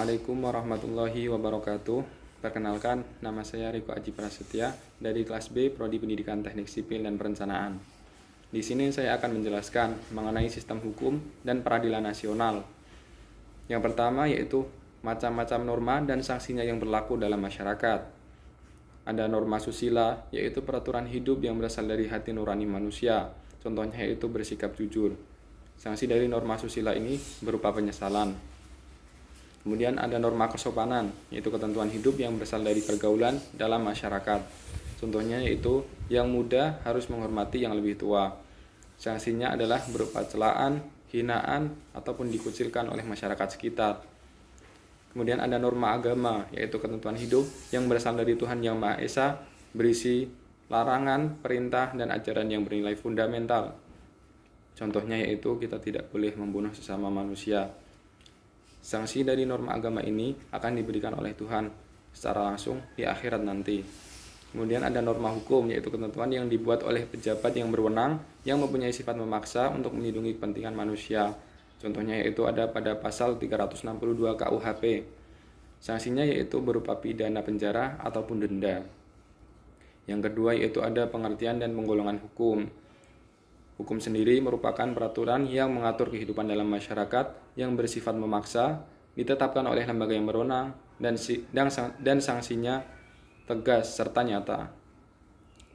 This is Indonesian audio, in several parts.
Assalamualaikum warahmatullahi wabarakatuh. Perkenalkan, nama saya Riko Aji Prasetya dari kelas B Prodi Pendidikan Teknik Sipil dan Perencanaan. Di sini saya akan menjelaskan mengenai sistem hukum dan peradilan nasional. Yang pertama yaitu macam-macam norma dan sanksinya yang berlaku dalam masyarakat. Ada norma susila, yaitu peraturan hidup yang berasal dari hati nurani manusia. Contohnya yaitu bersikap jujur. Sanksi dari norma susila ini berupa penyesalan. Kemudian ada norma kesopanan, yaitu ketentuan hidup yang berasal dari pergaulan dalam masyarakat. Contohnya yaitu yang muda harus menghormati yang lebih tua. Sanksinya adalah berupa celaan, hinaan, ataupun dikucilkan oleh masyarakat sekitar. Kemudian ada norma agama, yaitu ketentuan hidup yang berasal dari Tuhan Yang Maha Esa, berisi larangan, perintah, dan ajaran yang bernilai fundamental. Contohnya yaitu kita tidak boleh membunuh sesama manusia. Sanksi dari norma agama ini akan diberikan oleh Tuhan secara langsung di akhirat nanti. Kemudian ada norma hukum, yaitu ketentuan yang dibuat oleh pejabat yang berwenang yang mempunyai sifat memaksa untuk melindungi kepentingan manusia. Contohnya yaitu ada pada pasal 362 KUHP. Sanksinya yaitu berupa pidana penjara ataupun denda. Yang kedua yaitu ada pengertian dan penggolongan hukum. Hukum sendiri merupakan peraturan yang mengatur kehidupan dalam masyarakat yang bersifat memaksa, ditetapkan oleh lembaga yang berwenang, dan sanksinya tegas serta nyata.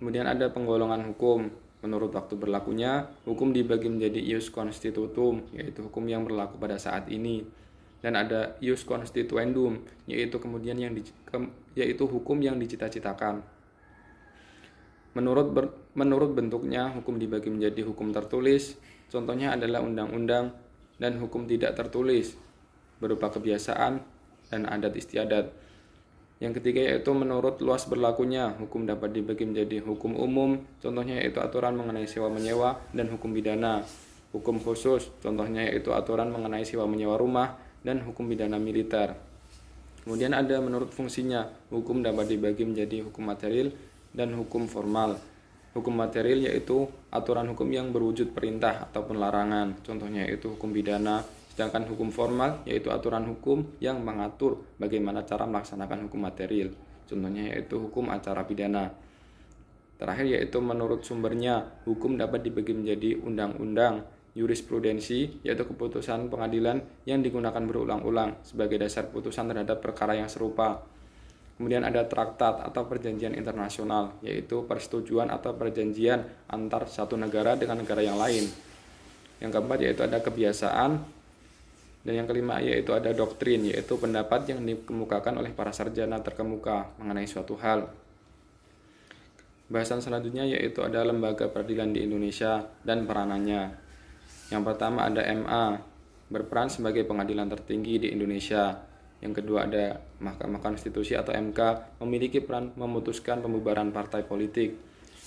Kemudian ada penggolongan hukum. Menurut waktu berlakunya, hukum dibagi menjadi ius constitutum, yaitu hukum yang berlaku pada saat ini. Dan ada ius constituendum, yaitu hukum yang dicita-citakan. Menurut bentuknya, hukum dibagi menjadi hukum tertulis, contohnya adalah undang-undang, dan hukum tidak tertulis, berupa kebiasaan dan adat istiadat. Yang ketiga yaitu menurut luas berlakunya, hukum dapat dibagi menjadi hukum umum, contohnya yaitu aturan mengenai sewa-menyewa, dan hukum pidana. Hukum khusus, contohnya yaitu aturan mengenai sewa-menyewa rumah, dan hukum pidana militer. Kemudian ada menurut fungsinya, hukum dapat dibagi menjadi hukum material dan hukum formal. Hukum material yaitu aturan hukum yang berwujud perintah ataupun larangan, contohnya yaitu hukum pidana. Sedangkan hukum formal yaitu aturan hukum yang mengatur bagaimana cara melaksanakan hukum material, contohnya yaitu hukum acara pidana. Terakhir yaitu menurut sumbernya, hukum dapat dibagi menjadi undang-undang, jurisprudensi yaitu keputusan pengadilan yang digunakan berulang-ulang sebagai dasar putusan terhadap perkara yang serupa. Kemudian ada traktat atau perjanjian internasional, yaitu persetujuan atau perjanjian antar satu negara dengan negara yang lain. Yang keempat yaitu ada kebiasaan, dan yang kelima yaitu ada doktrin, yaitu pendapat yang dikemukakan oleh para sarjana terkemuka mengenai suatu hal. Bahasan selanjutnya yaitu ada lembaga peradilan di Indonesia dan peranannya. Yang pertama ada MA, berperan sebagai pengadilan tertinggi di Indonesia. Yang kedua ada Mahkamah Konstitusi atau MK, memiliki peran memutuskan pembubaran partai politik.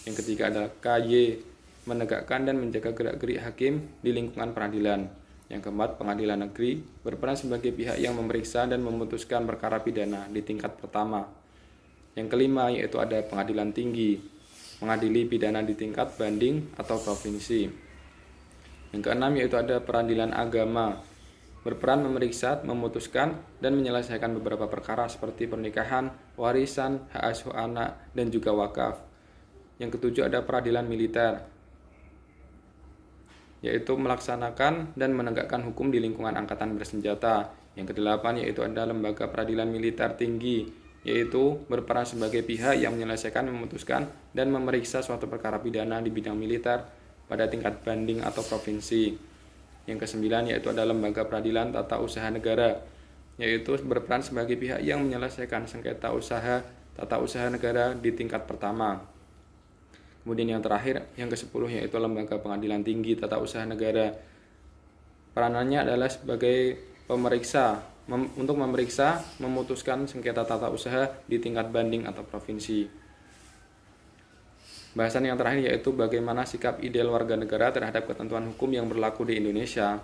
Yang ketiga ada KY, menegakkan dan menjaga gerak-gerik hakim di lingkungan peradilan. Yang keempat, Pengadilan Negeri, berperan sebagai pihak yang memeriksa dan memutuskan perkara pidana di tingkat pertama. Yang kelima yaitu ada Pengadilan Tinggi, mengadili pidana di tingkat banding atau provinsi. Yang keenam yaitu ada Peradilan Agama, berperan memeriksa, memutuskan, dan menyelesaikan beberapa perkara seperti pernikahan, warisan, hak asuh anak, dan juga wakaf. Yang ketujuh ada Peradilan Militer, yaitu melaksanakan dan menegakkan hukum di lingkungan angkatan bersenjata. Yang kedelapan yaitu ada Lembaga Peradilan Militer Tinggi, yaitu berperan sebagai pihak yang menyelesaikan, memutuskan, dan memeriksa suatu perkara pidana di bidang militer pada tingkat banding atau provinsi. Yang kesembilan yaitu ada Lembaga Peradilan Tata Usaha Negara, yaitu berperan sebagai pihak yang menyelesaikan sengketa tata usaha negara di tingkat pertama. Kemudian yang terakhir, yang ke-10 yaitu Lembaga Pengadilan Tinggi Tata Usaha Negara. Peranannya adalah sebagai pemeriksa, untuk memeriksa, memutuskan sengketa tata usaha di tingkat banding atau provinsi. Bahasan yang terakhir yaitu bagaimana sikap ideal warga negara terhadap ketentuan hukum yang berlaku di Indonesia.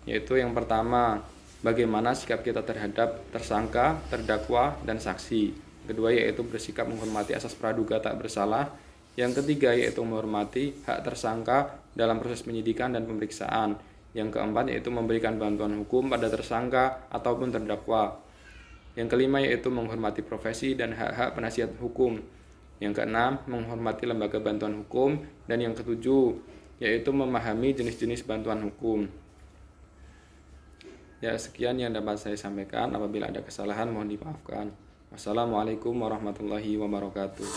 Yaitu yang pertama, bagaimana sikap kita terhadap tersangka, terdakwa, dan saksi. Kedua yaitu bersikap menghormati asas praduga tak bersalah. Yang ketiga yaitu menghormati hak tersangka dalam proses penyidikan dan pemeriksaan. Yang keempat yaitu memberikan bantuan hukum pada tersangka ataupun terdakwa. Yang kelima yaitu menghormati profesi dan hak-hak penasihat hukum. Yang keenam, menghormati lembaga bantuan hukum. Dan yang ketujuh yaitu memahami jenis-jenis bantuan hukum. Ya, sekian yang dapat saya sampaikan. Apabila ada kesalahan mohon dimaafkan. Wassalamualaikum warahmatullahi wabarakatuh.